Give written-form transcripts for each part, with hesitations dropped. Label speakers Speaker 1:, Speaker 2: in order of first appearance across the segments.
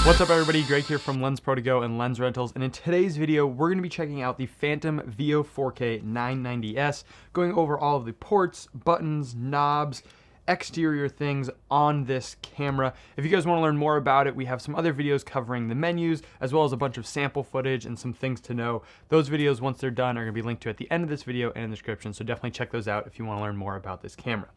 Speaker 1: What's up everybody, Greg here from Lensprotogo and Lens Rentals, and in today's video we're going to be checking out the Phantom VEO 4K 990S, going over all of the ports, buttons, knobs, exterior things on this camera. If you guys want to learn more about it, we have some other videos covering the menus, as well as a bunch of sample footage and some things to know. Those videos, once they're done, are going to be linked to at the end of this video and in the description, so definitely check those out if you want to learn more about this camera.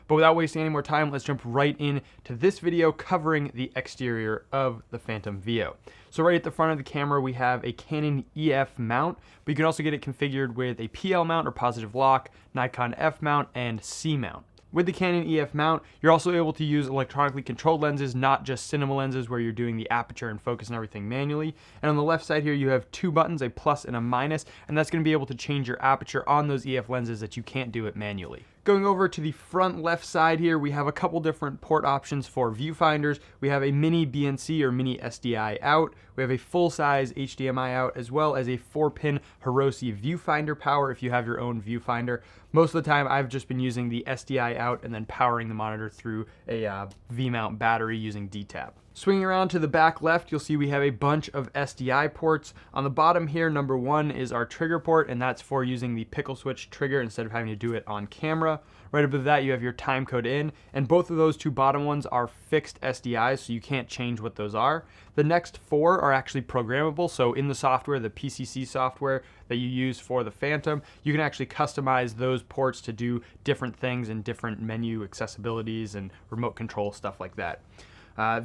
Speaker 1: But without wasting any more time, let's jump right into this video covering the exterior of the Phantom VEO. So right at the front of the camera, we have a Canon EF mount, but you can also get it configured with a PL mount or positive lock, Nikon F mount, and C mount. With the Canon EF mount, you're also able to use electronically controlled lenses, not just cinema lenses where you're doing the aperture and focus and everything manually. And on the left side here, you have two buttons, a plus and a minus, and that's going to be able to change your aperture on those EF lenses that you can't do it manually. Going over to the front left side here, we have a couple different port options for viewfinders. We have a mini BNC or mini SDI out. We have a full-size HDMI out, as well as a 4-pin Hiroshi viewfinder power if you have your own viewfinder. Most of the time, I've just been using the SDI out and then powering the monitor through a V-mount battery using D-Tab. Swinging around to the back left, you'll see we have a bunch of SDI ports. On the bottom here, number one is our trigger port, and that's for using the pickle switch trigger instead of having to do it on camera. Right above that, you have your time code in, and both of those two bottom ones are fixed SDIs, so you can't change what those are. The next four are actually programmable, so in the software, the PCC software that you use for the Phantom, you can actually customize those ports to do different things and different menu accessibilities and remote control, stuff like that.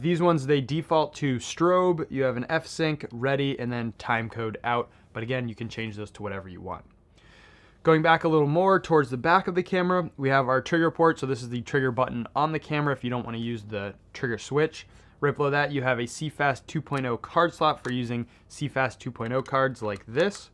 Speaker 1: These ones, they default to strobe. You have an F-sync, ready, and then time code out. But again, you can change those to whatever you want. Going back a little more towards the back of the camera, we have our trigger port. So this is the trigger button on the camera if you don't want to use the trigger switch. Right below that, you have a CFast 2.0 card slot for using CFast 2.0 cards like this.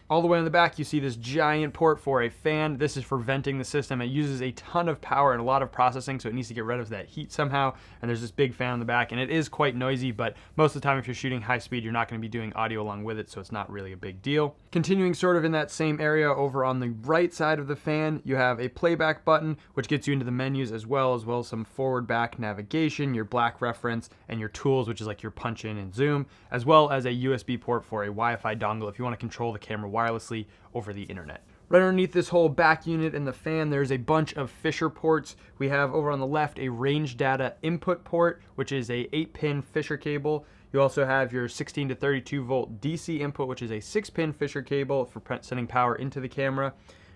Speaker 1: All the way on the back, you see this giant port for a fan. This is for venting the system. It uses a ton of power and a lot of processing, so it needs to get rid of that heat somehow. And there's this big fan on the back, and it is quite noisy, but most of the time if you're shooting high speed, you're not going to be doing audio along with it, so it's not really a big deal. Continuing sort of in that same area over on the right side of the fan, you have a playback button, which gets you into the menus as well as some forward-back navigation, your black reference, and your tools, which is like your punch in and zoom, as well as a USB port for a Wi-Fi dongle if you want to control the camera wirelessly over the internet. Right underneath this whole back unit and the fan, there's a bunch of Fisher ports. We have over on the left a range data input port, which is a 8-pin Fisher cable. You also have your 16 to 32 volt DC input, which is a 6-pin Fisher cable for sending power into the camera.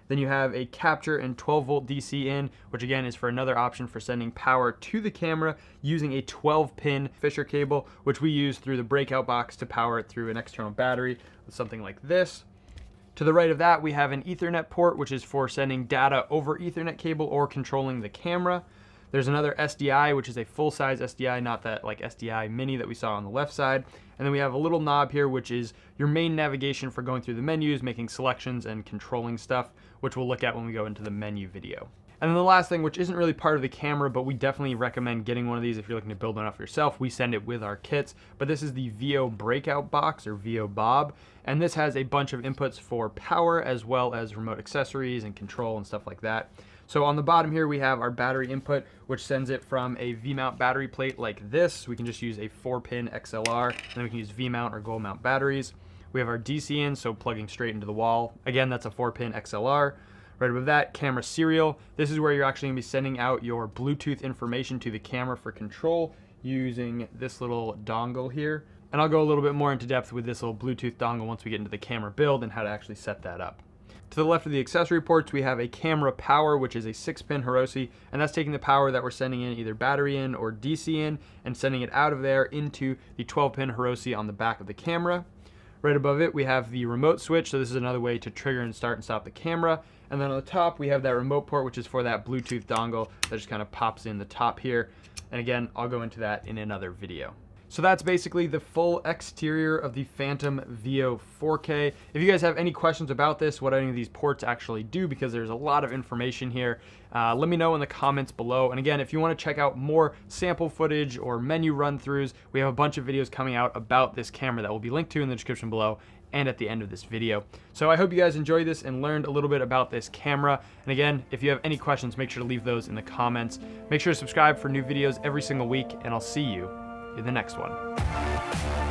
Speaker 1: Then you have a capture and 12 volt DC in, which again is for another option for sending power to the camera using a 12-pin Fisher cable, which we use through the Breakout box to power it through an external battery with something like this. To the right of that, we have an Ethernet port, which is for sending data over Ethernet cable or controlling the camera. There's another SDI, which is a full-size SDI, not that like SDI mini that we saw on the left side. And then we have a little knob here, which is your main navigation for going through the menus, making selections, and controlling stuff, which we'll look at when we go into the menu video. And then the last thing, which isn't really part of the camera, but we definitely recommend getting one of these if you're looking to build one up yourself. We send it with our kits, but this is the VEO Breakout box or VEO Bob. And this has a bunch of inputs for power as well as remote accessories and control and stuff like that. So on the bottom here, we have our battery input, which sends it from a V-mount battery plate like this. We can just use a 4-pin XLR, and then we can use V-mount or gold mount batteries. We have our DC in, so plugging straight into the wall. Again, that's a 4-pin XLR. Right above that, camera serial. This is where you're actually going to be sending out your Bluetooth information to the camera for control using this little dongle here. And I'll go a little bit more into depth with this little Bluetooth dongle once we get into the camera build and how to actually set that up. To the left of the accessory ports, we have a camera power, which is a 6-pin Hiroshi, and that's taking the power that we're sending in either battery in or DC in and sending it out of there into the 12-pin Hiroshi on the back of the camera. Right above it, we have the remote switch, so this is another way to trigger and start and stop the camera. And then on the top, we have that remote port, which is for that Bluetooth dongle that just kind of pops in the top here. And again, I'll go into that in another video. So that's basically the full exterior of the Phantom VEO 4K. If you guys have any questions about this, what any of these ports actually do, because there's a lot of information here, let me know in the comments below. And again, if you want to check out more sample footage or menu run-throughs, we have a bunch of videos coming out about this camera that will be linked to in the description below and at the end of this video. So I hope you guys enjoyed this and learned a little bit about this camera. And again, if you have any questions, make sure to leave those in the comments. Make sure to subscribe for new videos every single week, and I'll see you in the next one.